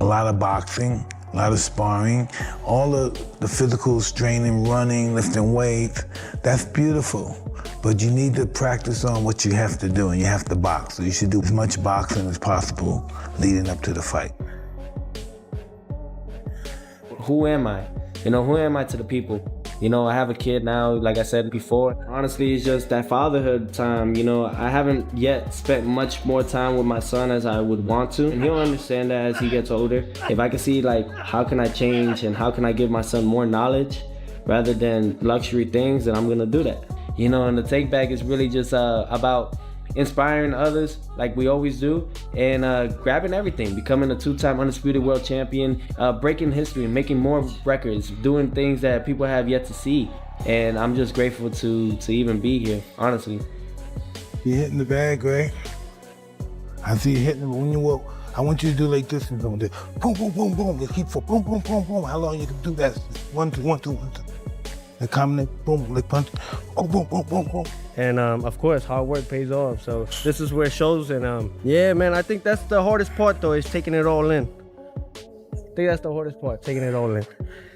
lot of boxing, a lot of sparring, all the physical straining, running, lifting weights. That's beautiful. But you need to practice on what you have to do, and you have to box. So you should do as much boxing as possible leading up to the fight. Who am I? Who am I to the people? I have a kid now, like I said before. Honestly, it's just that fatherhood time. I haven't yet spent much more time with my son as I would want to. And he'll understand that as he gets older. If I can see, how can I change and how can I give my son more knowledge rather than luxury things, then I'm gonna do that. And the take back is really just about inspiring others like we always do, and grabbing everything, becoming a 2-time undisputed world champion, breaking history, making more records, doing things that people have yet to see. And I'm just grateful to even be here, honestly. You're hitting the bag, right? I see you hitting it when you walk. I want you to do like this and boom, boom, boom, boom. You keep for boom, boom, boom, boom. How long you can do that? 1, 2, 1, 2, 1, 2. They come, boom, they punch, boom, boom, boom, boom, boom. And of course, hard work pays off. So this is where it shows. And yeah, man, I think that's the hardest part, though, is taking it all in. I think that's the hardest part, taking it all in.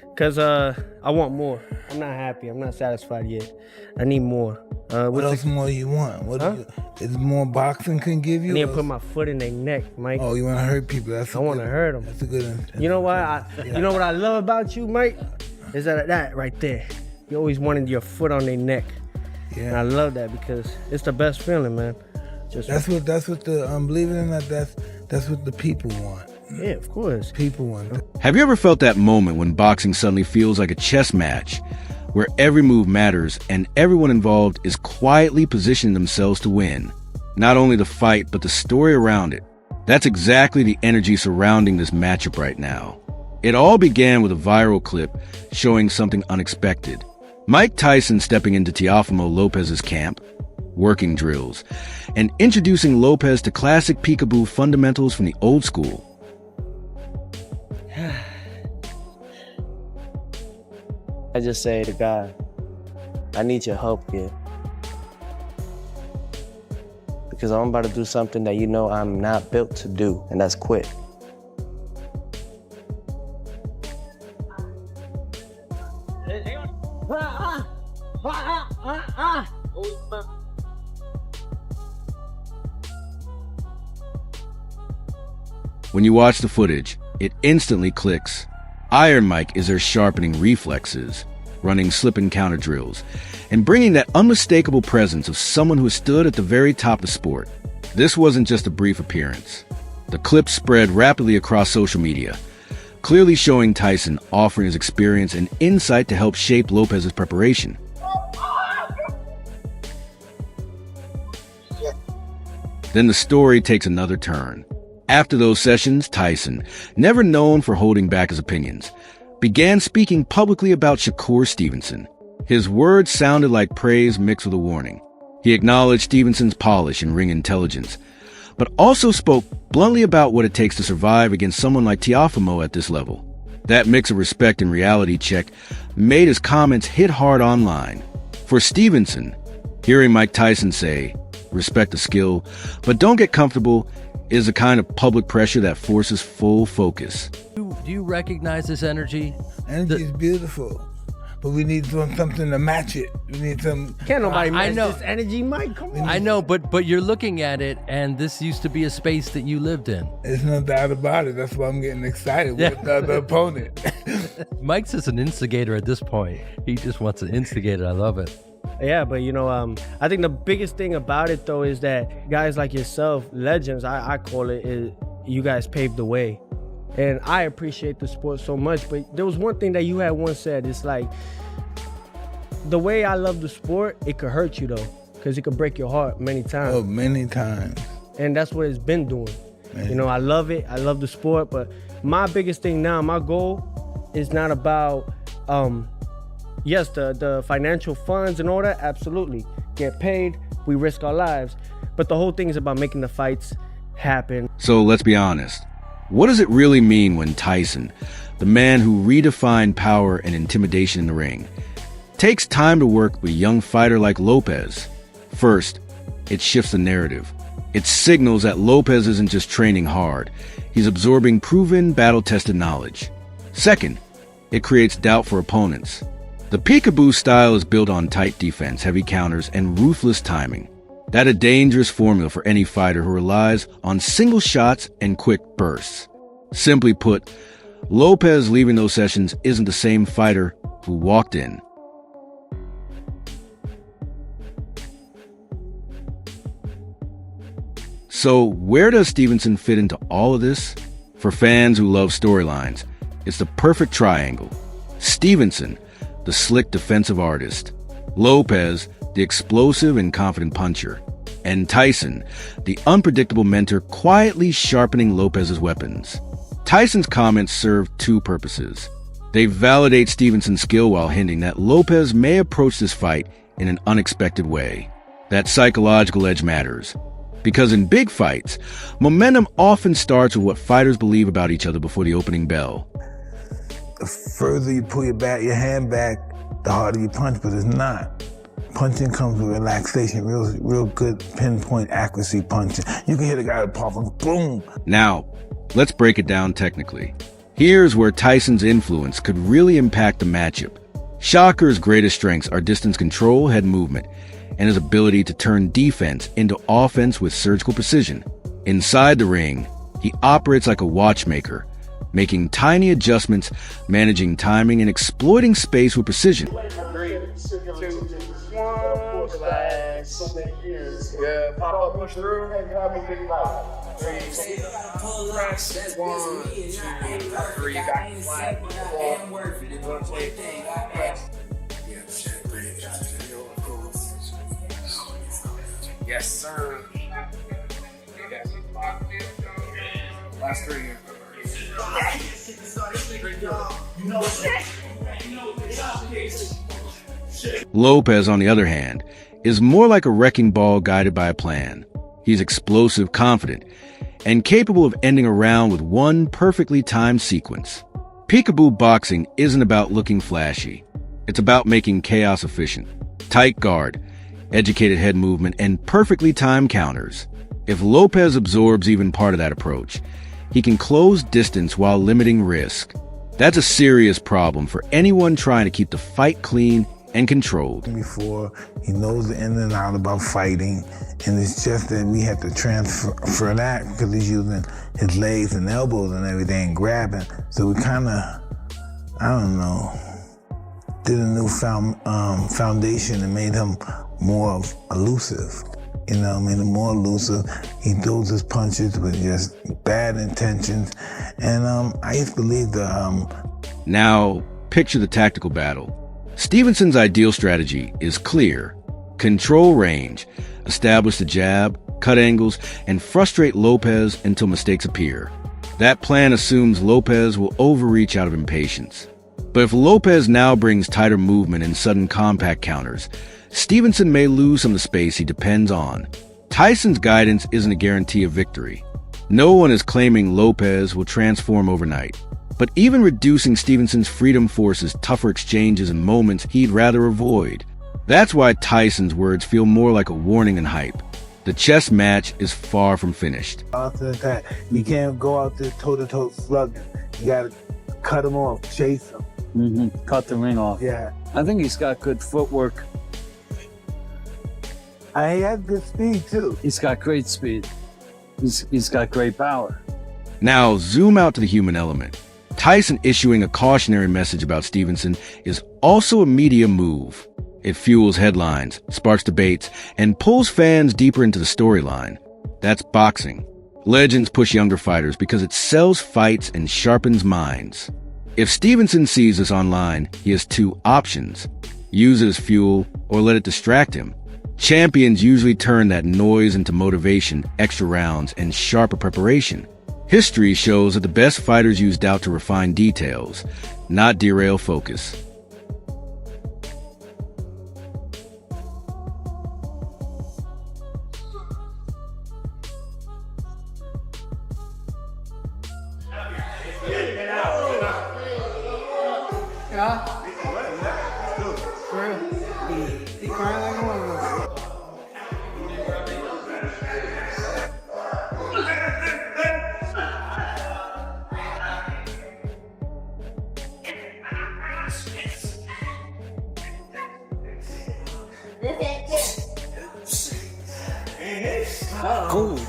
Because I want more. I'm not happy. I'm not satisfied yet. I need more. What else more you want? Is more boxing can give you? I need to put my foot in their neck, Mike. Oh, you want to hurt people? I want to hurt them. That's a good one. You know what? You know what I love about you, Mike? Is that right there. You always wanted your foot on their neck. Yeah. And I love that because it's the best feeling, man. That's what the believe it or not, that's what the people want. Yeah, of course. People want that. Have you ever felt that moment when boxing suddenly feels like a chess match, where every move matters and everyone involved is quietly positioning themselves to win? Not only the fight, but the story around it. That's exactly the energy surrounding this matchup right now. It all began with a viral clip showing something unexpected. Mike Tyson stepping into Teofimo Lopez's camp, working drills, and introducing Lopez to classic peekaboo fundamentals from the old school. I just say to God, I need your help here. Because I'm about to do something that I'm not built to do, and that's quit. When you watch the footage, it instantly clicks. Iron Mike is there sharpening reflexes, running slip and counter drills, and bringing that unmistakable presence of someone who stood at the very top of the sport. This wasn't just a brief appearance. The clip spread rapidly across social media, clearly showing Tyson offering his experience and insight to help shape Lopez's preparation. Then the story takes another turn. After those sessions, Tyson, never known for holding back his opinions, began speaking publicly about Shakur Stevenson. His words sounded like praise mixed with a warning. He acknowledged Stevenson's polish and ring intelligence, but also spoke bluntly about what it takes to survive against someone like Teofimo at this level. That mix of respect and reality check made his comments hit hard online. For Stevenson, hearing Mike Tyson say, "Respect the skill, but don't get comfortable," is a kind of public pressure that forces full focus. Do you recognize this energy? Energy is beautiful, but we need something to match it. We need some. Can't nobody match this energy, Mike. Come on. I know, but you're looking at it, and this used to be a space that you lived in. There's no doubt about it. That's why I'm getting excited with the other opponent. Mike's just an instigator at this point. He just wants to instigate it. I love it. Yeah, but I think the biggest thing about it, though, is that guys like yourself, legends, I call it, is you guys paved the way. And I appreciate the sport so much, but there was one thing that you had once said. It's like, the way I love the sport, it could hurt you, though, because it could break your heart many times. Oh, many times. And that's what it's been doing. Man. I love it. I love the sport, but my biggest thing now, my goal is not about... yes, the financial funds and all that, absolutely. Get paid, we risk our lives. But the whole thing is about making the fights happen. So let's be honest. What does it really mean when Tyson, the man who redefined power and intimidation in the ring, takes time to work with a young fighter like Lopez? First, it shifts the narrative. It signals that Lopez isn't just training hard. He's absorbing proven, battle-tested knowledge. Second, it creates doubt for opponents. The peekaboo style is built on tight defense, heavy counters, and ruthless timing. That's a dangerous formula for any fighter who relies on single shots and quick bursts. Simply put, Lopez leaving those sessions isn't the same fighter who walked in. So, where does Stevenson fit into all of this? For fans who love storylines, it's the perfect triangle. Stevenson, the slick defensive artist. Lopez, the explosive and confident puncher. And Tyson, the unpredictable mentor quietly sharpening Lopez's weapons. Tyson's comments serve two purposes. They validate Stevenson's skill while hinting that Lopez may approach this fight in an unexpected way. That psychological edge matters. Because in big fights, momentum often starts with what fighters believe about each other before the opening bell. The further you pull your hand back, the harder you punch, but it's not. Punching comes with relaxation, real good pinpoint accuracy punching. You can hit a guy with pop and boom. Now, let's break it down technically. Here's where Tyson's influence could really impact the matchup. Shakur's greatest strengths are distance control, head movement, and his ability to turn defense into offense with surgical precision. Inside the ring, he operates like a watchmaker, making tiny adjustments, managing timing, and exploiting space with precision. 3, 2, 1, relax. Yeah, pop up, push through. 3, press, 1, 2, 3, back flat. Yes, sir. Last 3 here. Lopez, on the other hand, is more like a wrecking ball guided by a plan. He's explosive, confident, and capable of ending a round with one perfectly timed sequence. Peekaboo boxing isn't about looking flashy. It's about making chaos efficient. Tight guard, educated head movement, and perfectly timed counters. If Lopez absorbs even part of that approach, he can close distance while limiting risk. That's a serious problem for anyone trying to keep the fight clean and controlled. Before, he knows the in and out about fighting, and it's just that we had to transfer that because he's using his legs and elbows and everything, and grabbing. So we kind of, I don't know, did a new foundation and made him more elusive. You know, made him more elusive. He throws his punches with just bad intentions. And I used to believe Now, picture the tactical battle. Stevenson's ideal strategy is clear. Control range, establish the jab, cut angles, and frustrate Lopez until mistakes appear. That plan assumes Lopez will overreach out of impatience. But if Lopez now brings tighter movement and sudden compact counters, Stevenson may lose some of the space he depends on. Tyson's guidance isn't a guarantee of victory. No one is claiming Lopez will transform overnight. But even reducing Stevenson's freedom forces tougher exchanges and moments he'd rather avoid. That's why Tyson's words feel more like a warning than hype. The chess match is far from finished. After that, you can't go out there toe-to-toe slugging. You gotta cut him off, chase him. Cut the ring off. Yeah. I think he's got good footwork. And he has good speed, too. He's got great speed. He's got great power. Now, zoom out to the human element. Tyson issuing a cautionary message about Stevenson is also a media move. It fuels headlines, sparks debates, and pulls fans deeper into the storyline. That's boxing. Legends push younger fighters because it sells fights and sharpens minds. If Stevenson sees this online, he has two options. Use it as fuel or let it distract him. Champions usually turn that noise into motivation, extra rounds, and sharper preparation. History shows that the best fighters use doubt to refine details, not derail focus. Cool.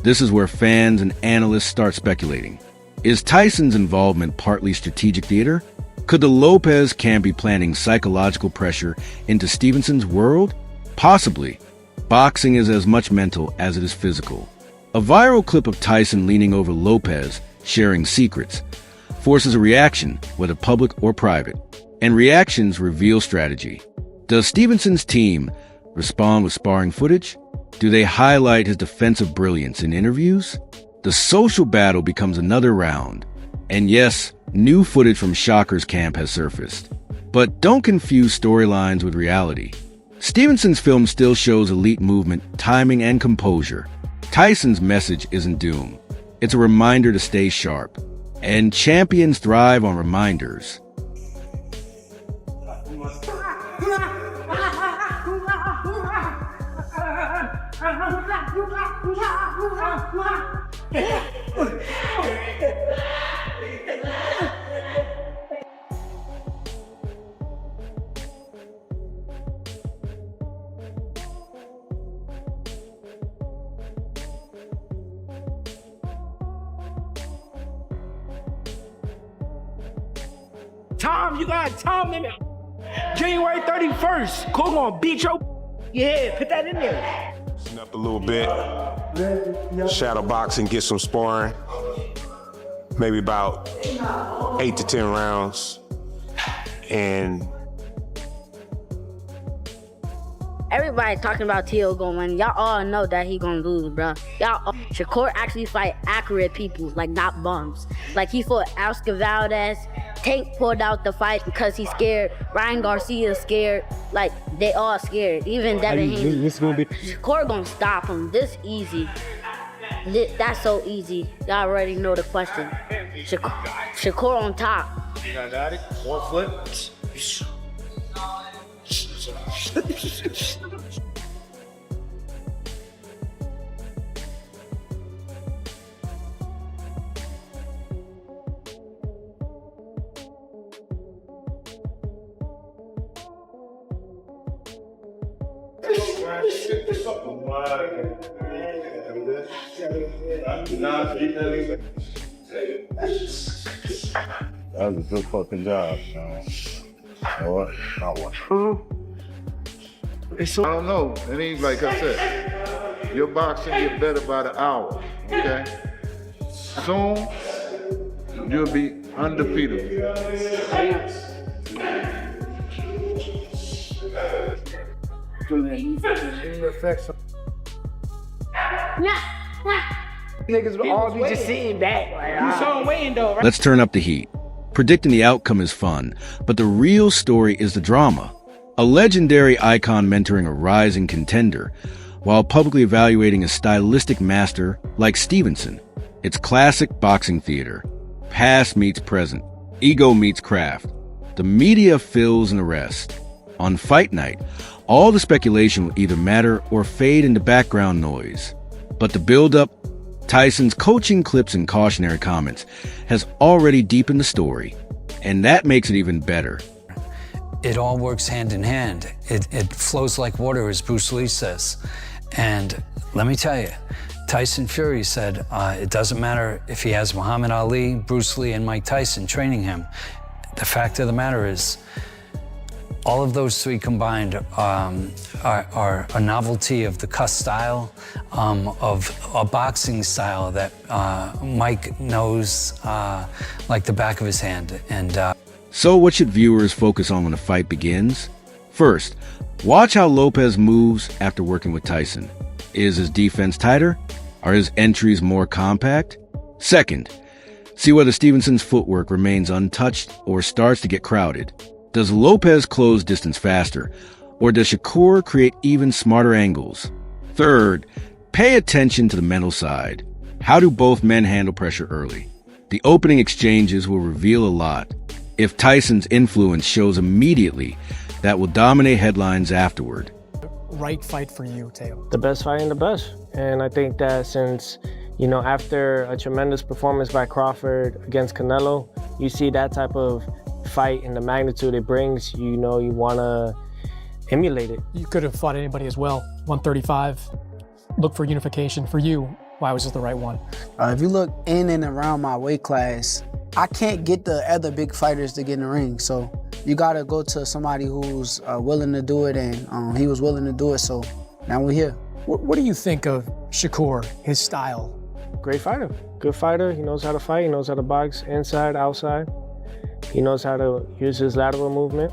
This is where fans and analysts start speculating. Is Tyson's involvement partly strategic theater? Could the Lopez camp be planting psychological pressure into Stevenson's world? Possibly. Boxing is as much mental as it is physical. A viral clip of Tyson leaning over Lopez, sharing secrets, forces a reaction, whether public or private. And reactions reveal strategy. Does Stevenson's team respond with sparring footage? Do they highlight his defensive brilliance in interviews? The social battle becomes another round. And yes, new footage from Shakur's camp has surfaced. But don't confuse storylines with reality. Stevenson's film still shows elite movement, timing, and composure. Tyson's message isn't doom. It's a reminder to stay sharp. And champions thrive on reminders. Tom, you got Tom in it. January 31st. Cool gonna beat your. Yeah, put that in there. Loosen up a little bit. Shadow boxing, get some sparring. Maybe about 8 to 10 rounds. And everybody talking about Teo gonna win. Y'all all know that he gonna lose, bro. Shakur actually fight accurate people, like not bums. Like he fought Oscar Valdez. Tank pulled out the fight because he's scared. Ryan Garcia's scared. Like they all scared. Even Devin Haney. Shakur gonna stop him this easy. That's so easy. Y'all already know the question. Shakur on top. I got it. 1 foot. That was a good fucking job, man. You know what? Not one. I don't know. It ain't like I said. Your boxing get better by the hour. Okay. Soon you'll be undefeated. Niggas will all be just sitting back. You saw him waiting though, right? Let's turn up the heat. Predicting the outcome is fun, but the real story is the drama. A legendary icon mentoring a rising contender, while publicly evaluating a stylistic master like Stevenson. It's classic boxing theater. Past meets present. Ego meets craft. The media fills in the rest. On fight night, all the speculation will either matter or fade into background noise. But the build-up, Tyson's coaching clips and cautionary comments has already deepened the story, and that makes it even better. It all works hand in hand. It flows like water, as Bruce Lee says. And let me tell you, Tyson Fury said it doesn't matter if he has Muhammad Ali, Bruce Lee, and Mike Tyson training him. The fact of the matter is, all of those three combined are a novelty of the cuss style, of a boxing style that Mike knows like the back of his hand. And so what should viewers focus on when the fight begins? First, watch how Lopez moves after working with Tyson. Is his defense tighter? Are his entries more compact? Second, see whether Stevenson's footwork remains untouched or starts to get crowded. Does Lopez close distance faster, or does Shakur create even smarter angles? Third, pay attention to the mental side. How do both men handle pressure early? The opening exchanges will reveal a lot. If Tyson's influence shows immediately, that will dominate headlines afterward. Right fight for you, Teo? The best fighting the best. And I think that since, you know, after a tremendous performance by Crawford against Canelo, you see that type of fight and the magnitude it brings, you know, you want to emulate it. You could have fought anybody as well. 135, look for unification. For you, why was this the right one? If you look in and around my weight class, I can't get the other big fighters to get in the ring. So you got to go to somebody who's willing to do it, and he was willing to do it, so now we're here. What do you think of Shakur, his style? Great fighter. Good fighter. He knows how to fight. He knows how to box inside, outside. He knows how to use his lateral movement.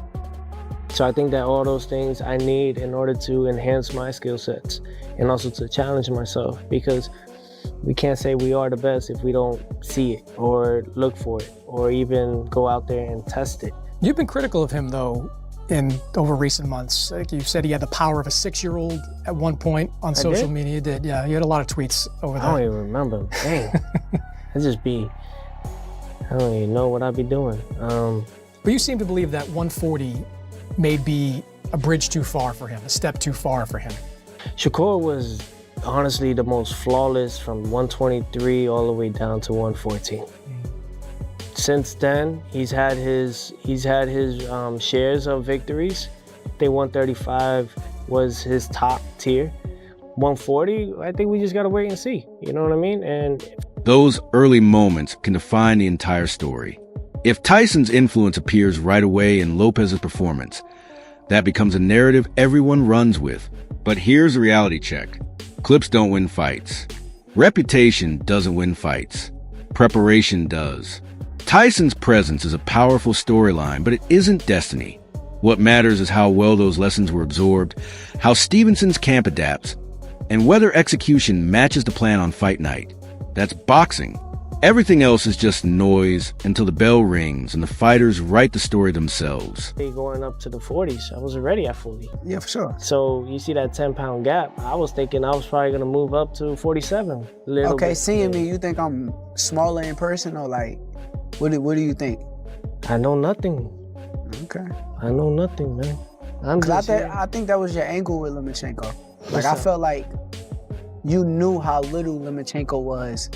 So I think that all those things I need in order to enhance my skill sets and also to challenge myself, because we can't say we are the best if we don't see it or look for it or even go out there and test it. You've been critical of him, though, over recent months. Like you said, he had the power of a 6-year-old at one point on social media. You did, yeah. You had a lot of tweets over there. I don't even remember. Dang. I don't even know what I'd be doing. But you seem to believe that 140 may be a bridge too far for him, a step too far for him. Shakur was honestly the most flawless from 123 all the way down to 114. Since then, he's had his shares of victories. I think 135 was his top tier. 140, I think we just gotta wait and see. You know what I mean? And those early moments can define the entire story. If Tyson's influence appears right away in Lopez's performance, that becomes a narrative everyone runs with. But here's a reality check. Clips don't win fights. Reputation doesn't win fights. Preparation does. Tyson's presence is a powerful storyline, but it isn't destiny. What matters is how well those lessons were absorbed, how Stevenson's camp adapts, and whether execution matches the plan on fight night. That's boxing. Everything else is just noise until the bell rings and the fighters write the story themselves. Going up to the 40s, I was already at 40. Yeah, for sure. So you see that 10-pound gap. I was thinking I was probably gonna move up to 47. Okay, seeing me, you think I'm smaller in person, or like, what do you think? I know nothing. Okay. I know nothing, man. I think that was your angle with Lomachenko. Like, I felt like you knew how little Lomachenko was,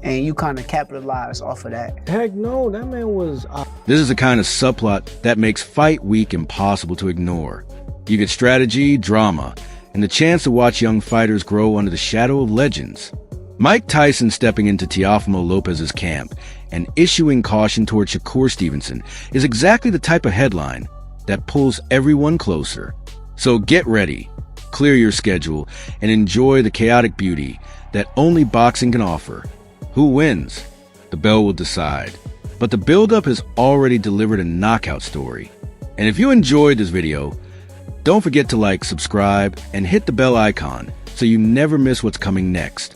and you kind of capitalized off of that. Heck no, that man was... This is the kind of subplot that makes Fight Week impossible to ignore. You get strategy, drama, and the chance to watch young fighters grow under the shadow of legends. Mike Tyson stepping into Teofimo Lopez's camp and issuing caution toward Shakur Stevenson is exactly the type of headline that pulls everyone closer. So get ready, clear your schedule, and enjoy the chaotic beauty that only boxing can offer. Who wins? The bell will decide. But the build-up has already delivered a knockout story. And if you enjoyed this video, don't forget to like, subscribe, and hit the bell icon so you never miss what's coming next.